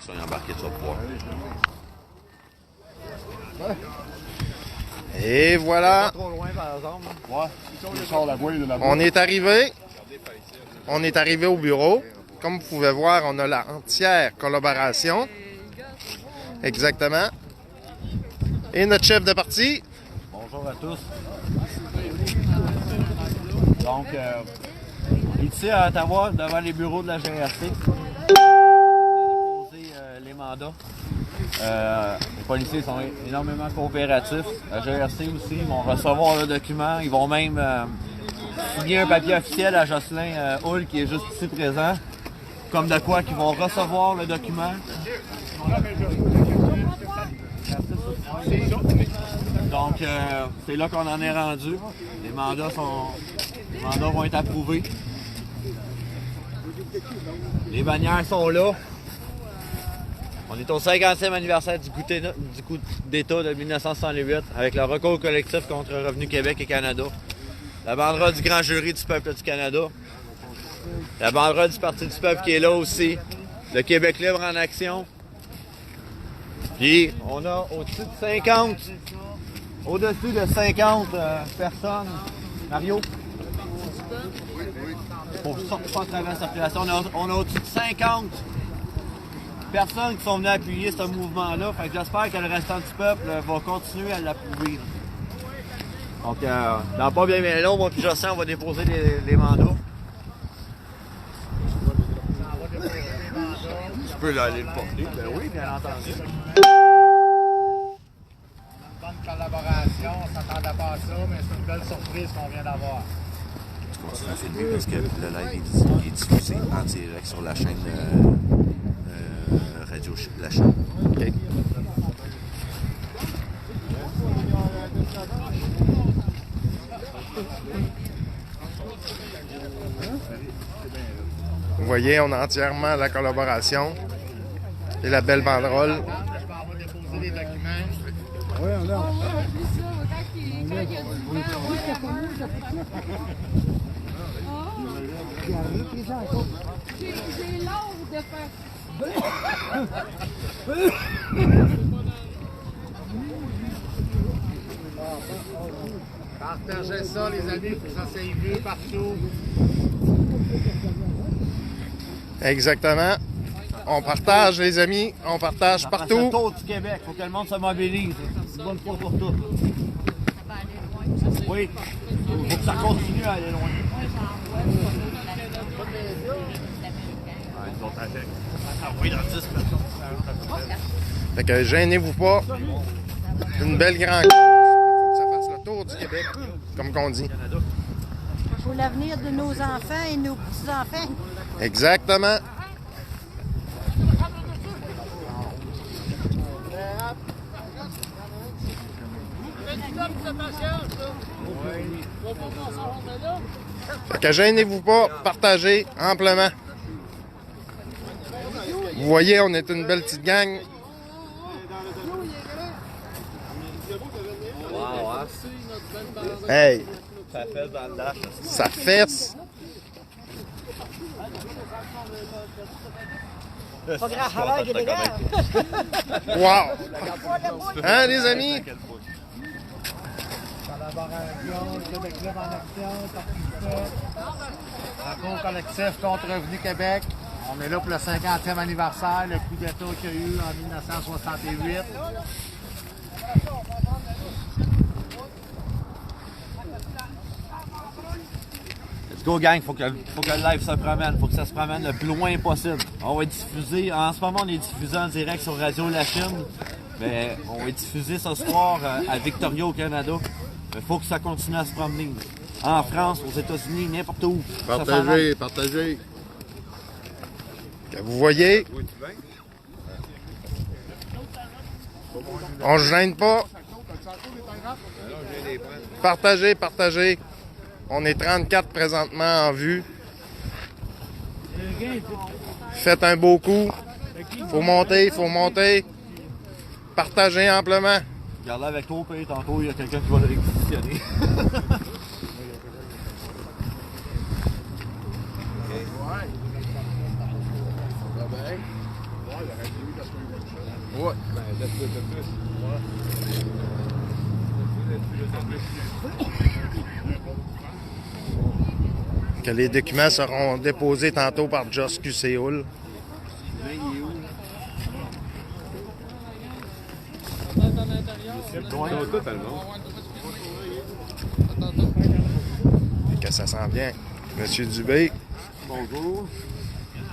qui sont embarqués, tu vas pouvoir. Et voilà. Pas trop loin, par exemple. On est arrivé. On est arrivé au bureau. Comme vous pouvez voir, on a la entière collaboration. Exactement. Et notre chef de parti. Bonjour à tous. Donc, ici à Ottawa, devant les bureaux de la GRC, déposer les mandats. Les policiers sont énormément coopératifs. La GRC aussi, ils vont recevoir le document. Ils vont même signer un papier officiel à Jocelyn Hull, qui est juste ici présent. Comme de quoi qu'ils vont recevoir le document. Donc, c'est là qu'on en est rendu. Les mandats vont être approuvés. Les bannières sont là. On est au 50e anniversaire du coup d'État de 1968 avec le recours collectif contre Revenu Québec et Canada. La banderole du grand jury du peuple du Canada. La banderole du Parti du peuple qui est là aussi. Le Québec libre en action. Puis, on a au-dessus de 50 personnes. Mario? Pour sortir pas à travers la circulation, on a au-dessus de 50 personnes qui sont venues appuyer ce mouvement-là. Fait que j'espère que le restant du peuple va continuer à l'approuver. Donc, dans pas bien long, moi puis Jocelyn, on va déposer les mandats. Tu peux aller le porter? Ben oui, bien entendu. Bonne collaboration, on s'attendait pas à ça, mais c'est une belle surprise qu'on vient d'avoir. Tu continues à filmer parce que le live est diffusé en direct sur la chaîne radio, la chaîne. OK. Vous voyez, on a entièrement la collaboration et la belle banderole. Je vais avoir déposé les documents. J'ai l'ordre de faire. Partagez ça, les amis, pour que ça s'aille vu partout. Exactement. On partage, les amis. On partage C'est le partout. tour du Québec. Il faut que le monde se mobilise. C'est une bonne fois pour toutes. Oui. Il faut que ça continue à aller loin. Fait que gênez-vous pas. Une belle grande cause. Il faut que ça fasse le tour du Québec, comme qu'on dit. Pour l'avenir de nos enfants et nos petits-enfants. Exactement. Fait que gênez-vous pas, partagez amplement. Vous voyez, on est une belle petite gang. Wow, hein? Hey, Ça fait dans le dash. ça fesse. Pas grand chaleur qui dégage. Wow! Hein, les amis? Collaboration, Québec libre en action, Parti du peuple. Recours collectif contre Revenu Québec. On est là pour le 50e anniversaire, le coup d'État qu'il y a eu en 1968. Let's go, gang. Faut que le live se promène. Faut que ça se promène le plus loin possible. On va être diffusé. En ce moment, on est diffusé en direct sur Radio La Chine. Mais on va être diffusé ce soir à Victoria, au Canada. Il faut que ça continue à se promener. En France, aux États-Unis, n'importe où. Partagez, partagez. Que vous voyez, on se gêne pas. Partagez, partagez. On est 34 présentement en vue. Faites un beau coup. Faut monter, faut monter. Partagez amplement. Regardez avec toi, puis tantôt, il y a quelqu'un qui va le réquisitionner. Ouais. Que les documents seront déposés tantôt par Joss Q. Séoul. Et que ça sent bien. Monsieur Dubé. Bonjour.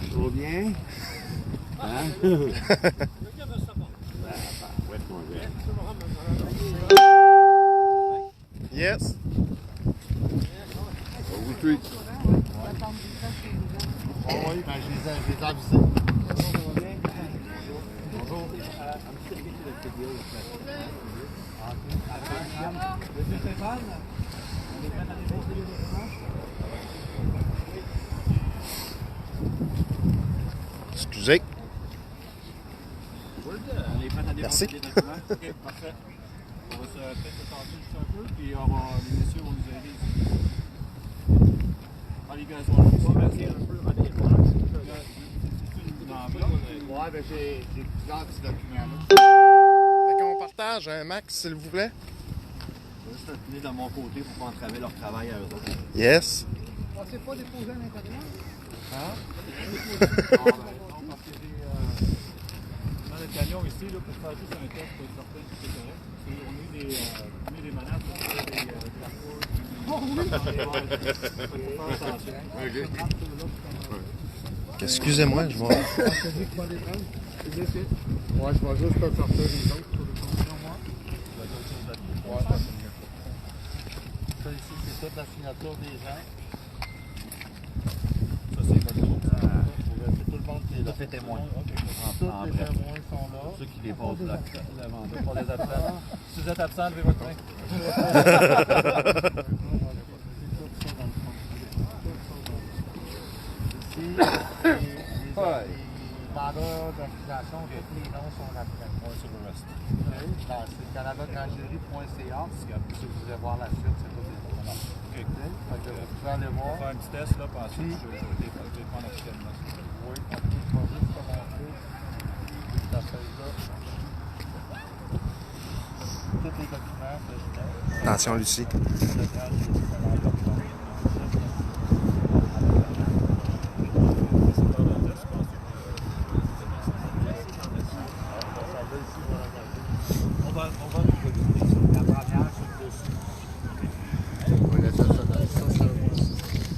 Ça va bien? Hein? Yes. Oui, ben je les ai avisés. Excusez. Merci. Ok, parfait. On va se peut-être se tasser juste un peu, puis les messieurs vont nous aider ici. Ah, les gars, ils vont nous aider un peu. Ouais, ben j'ai plusieurs petits documents là. Fait qu'on partage un max, s'il vous plaît. Je vais juste tenir de mon côté pour pas entraver leur travail à eux autres. Yes. C'est pas déposé à l'intérieur? Non, parce que j'ai dans le camion ici, là, pour faire juste un test pour être certain que c'est correct. On a eu des menaces pour faire de la foule. Excusez-moi, je vois. Ouais, je vais juste te sortir les autres pour le conduire, moi. Ouais, ça ici, c'est toute la signature des gens. Ça, c'est votre groupe. C'est tout le monde qui est là. Tous les témoins. Tous les témoins sont là. Ceux qui déposent la mandat Pour les absents. Si vous êtes absent, levez votre main. Ici, les mandats d'accusation, tous les noms sont là-dedans. Sur le reste. C'est canadagrandjury.ca. Si vous voulez voir la suite, c'est tout les noms. Fait que vous pouvez aller On va voir. faire un petit test, là, puis ensuite, je vais les prendre officiellement. Oui, je vais juste te montrer ta feuille-là. Tous les documents que je mets. Attention, Lucie.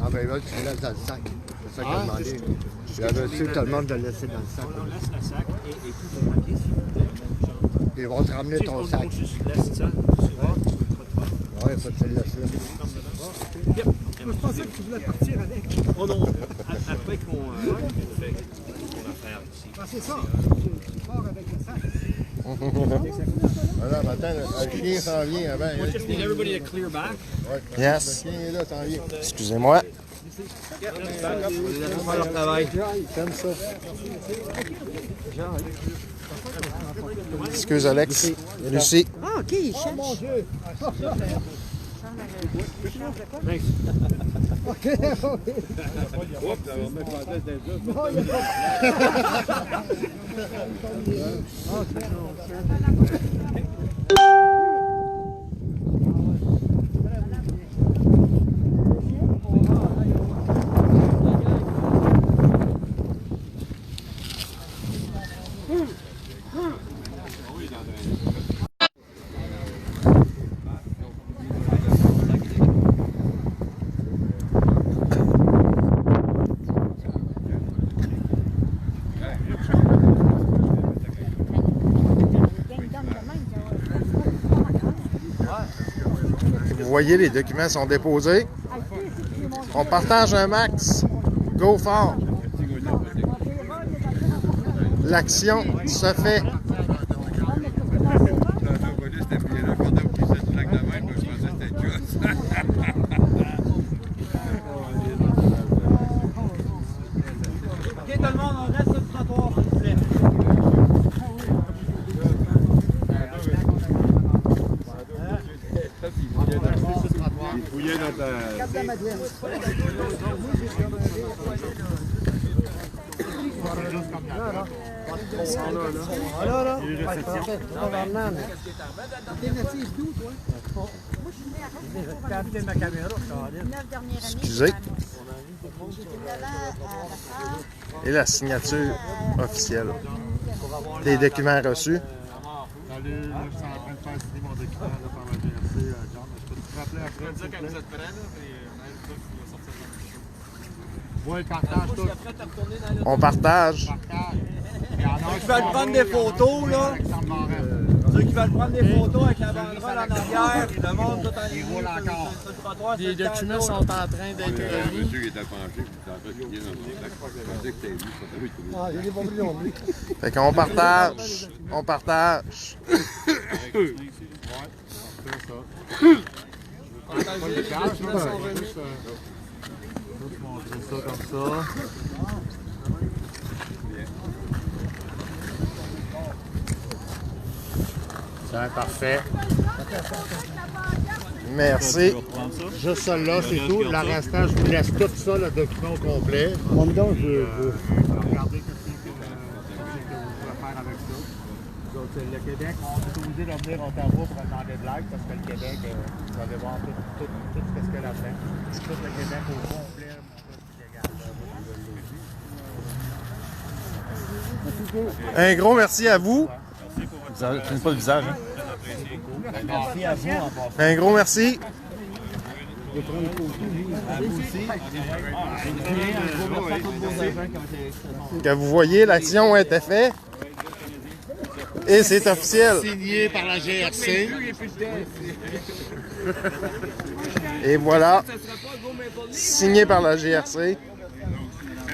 Ah ben là, tu le laisses dans le sac. C'est ça qu'il a demandé. J'avais reçu tout le monde de le laisser dans le sac. On laisse le sac et tout le papier, s'il vous plaît. Ils vont te ramener ton sac. On juste laisse ça. Oui, il faut que tu le laisses là. Je pensais que tu voulais partir avec. Oh non, après qu'on fait son affaire ici. Ah, c'est ça. Tu pars avec le sac. Voilà, maintenant, le chien s'en vient avant. I just need everybody to clear back. Yes. Le chien est là, s'en vient. Excusez-moi. Laisse-moi faire leur travail. T'aimes ça? Excuse, Alex. Lucie. Ah, OK, il cherche. Mon Dieu! Vous voyez, les documents sont déposés. On partage un max. Go fort. L'action se fait. Ok, tout le monde, on reste sur le trottoir, s'il vous plaît. Fouillez dans ta... Excusez. Et la signature officielle des documents reçus. Salut, là, je suis en train de faire signer mon document là, par la GRC, John. Je peux te rappeler après. Tu dire quand vous êtes prêts, là, oui, partage tout. On partage. Ceux qui veulent prendre des photos, là. Ceux qui veulent prendre des photos avec la banderole en arrière, le monde tout en ligne. Les documents sont en train d'être remis. Monsieur qui était penché, il était en train de signer dans mon sac. Je pensais que c'était lui, ça devait être lui. Ah, il est pas brillant, lui. Fait qu'on partage. On partage. Montrer ça comme ça. C'est parfait. Merci. Juste celle-là, c'est tout. Le restant, je vous laisse tout ça, le document au complet. Bon, donc, je... Regardez ce que vous pouvez faire avec ça. Donc, le Québec, on est obligé de venir à Ottawa pour demander de l'aide parce que le Québec, vous allez voir tout ce qu'il y a là-dedans. Tout le Québec au complet. Un gros merci à vous. Tu n'as pas le visage, hein? Merci à vous en passant. Un gros merci. Que vous voyez, l'action a été faite. Et c'est officiel. Signé par la GRC. Et voilà. Signé par la GRC.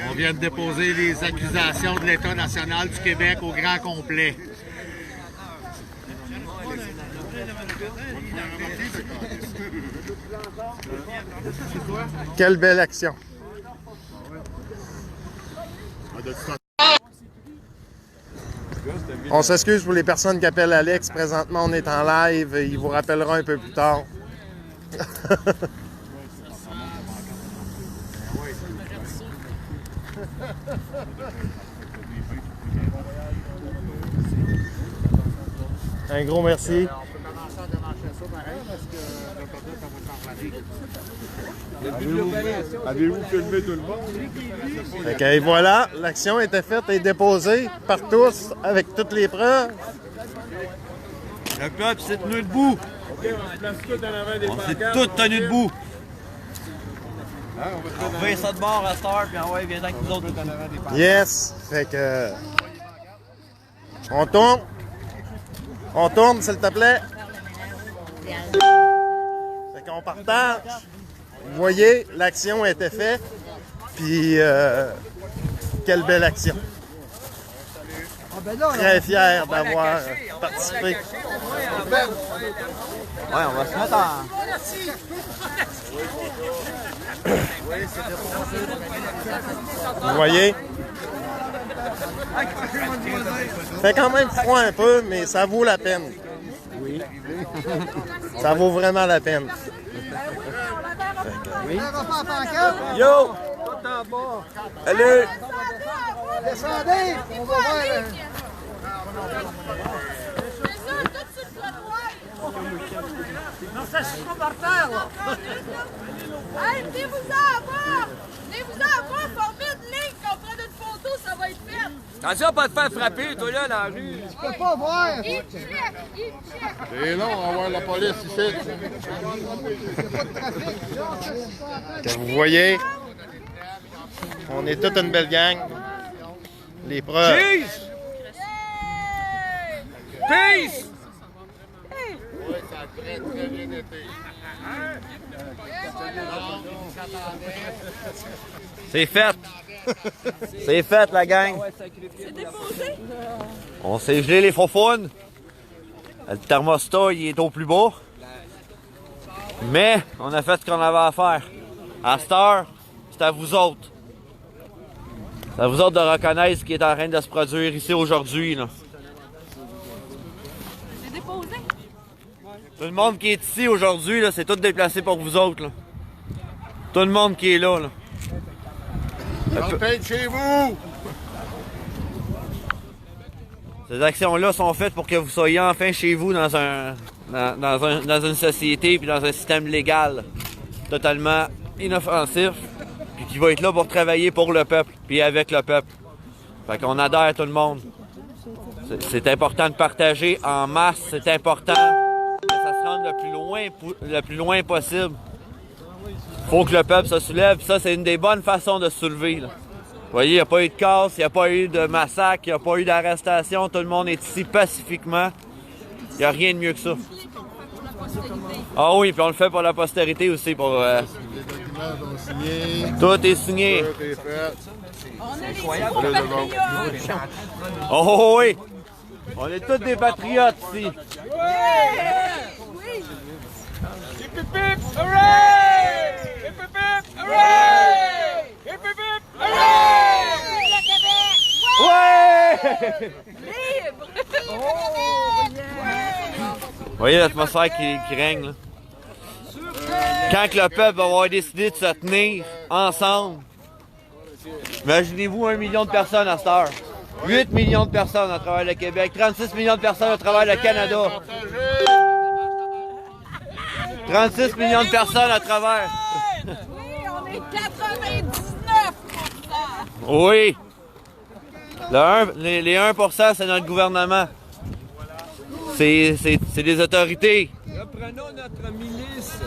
On vient de déposer les accusations de l'État national du Québec au grand complet. Quelle belle action. On s'excuse pour les personnes qui appellent Alex. Présentement, on est en live. Il vous rappellera un peu plus tard. Un gros merci. On peut commencer à démarcher ça pareil parce que ça va Avez-vous filmé tout le monde? Ok, et voilà, l'action était faite et déposée par tous avec toutes les preuves. Le peuple s'est tenu debout. On s'est tous tenus debout. On fait ça de bord à Star, puis ouais, viens avec nous autres. Yes, fait que on tourne. On tourne, s'il te plaît. Fait qu'on partage. Vous voyez, l'action a été faite. Puis, quelle belle action. Très fier d'avoir participé. Ouais, on va se mettre en... Vous voyez? Fait quand même froid un peu, mais ça vaut la peine. Oui. Ça vaut vraiment la peine. Oui. Yo! Allez! Descendez! On va voir. Non, ça se trouve par terre, là! Hey, venez-vous-en à bord! Venez-vous-en à bord, formez une ligne, qu'on prenne une photo, ça va être fait! Attention pas te faire frapper, toi là, dans la rue! Je peux pas voir! Il check! C'est long, on va voir la police ici. Comme vous voyez, on est toute une belle gang. Les preuves. Peace! Peace! C'est fait! C'est fait, la gang! C'est déposé? On s'est gelé les faufounes. Le thermostat, il est au plus bas. Mais, on a fait ce qu'on avait à faire. À cette heure, c'est à vous autres. C'est à vous autres de reconnaître ce qui est en train de se produire ici aujourd'hui, là. C'est déposé? Tout le monde qui est ici aujourd'hui, là, c'est tout déplacé pour vous autres, là. Tout le monde qui est là, là. Tempête chez vous! Ces actions-là sont faites pour que vous soyez enfin chez vous dans une société puis dans un système légal totalement inoffensif, puis qui va être là pour travailler pour le peuple, puis avec le peuple. Fait qu'on adhère tout le monde. C'est important de partager en masse, c'est important que ça se rende le plus loin possible. Faut que le peuple se soulève, puis ça, c'est une des bonnes façons de se soulever, là. Vous voyez, il n'y a pas eu de casse, il n'y a pas eu de massacre, il n'y a pas eu d'arrestation, tout le monde est ici pacifiquement. Il n'y a rien de mieux que ça. Ah oui, puis on le fait pour la postérité aussi. Pour, Les documents sont signés. Tout est signé. Tout est fait. On est des patriotes. Oh oui! On est tous des patriotes ici. Oui! Hip hip hip, hooray! Hip hip hip, hooray! Hip hip hip, hooray! Vive le Québec! Ouais! Libre! Oh, yeah! Vous voyez l'atmosphère qui règne, là. Quand que le peuple va avoir décidé de se tenir ensemble, imaginez-vous 1 million de personnes à cette heure. 8 millions de personnes à travers le Québec, 36 millions de personnes à travers le Canada. 36 millions de personnes à travers. Oui, on est 99%! Oui. Les 1%, c'est notre gouvernement. C'est des autorités. Reprenons notre milice.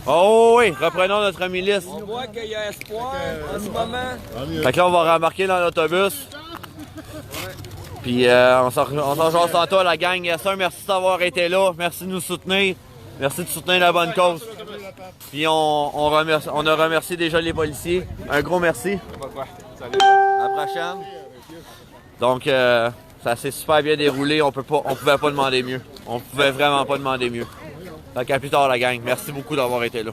Oh oui, reprenons notre milice. On voit qu'il y a espoir en ce moment. Fait que là, on va rembarquer dans l'autobus. Puis on s'en jase tantôt à la gang. Yes, sir, merci d'avoir été là. Merci de nous soutenir. Merci de soutenir la bonne cause. Puis on a remercié déjà les policiers. Un gros merci. À la prochaine. Donc, ça s'est super bien déroulé. On pouvait pas demander mieux. On pouvait vraiment pas demander mieux. Donc, à plus tard, la gang. Merci beaucoup d'avoir été là.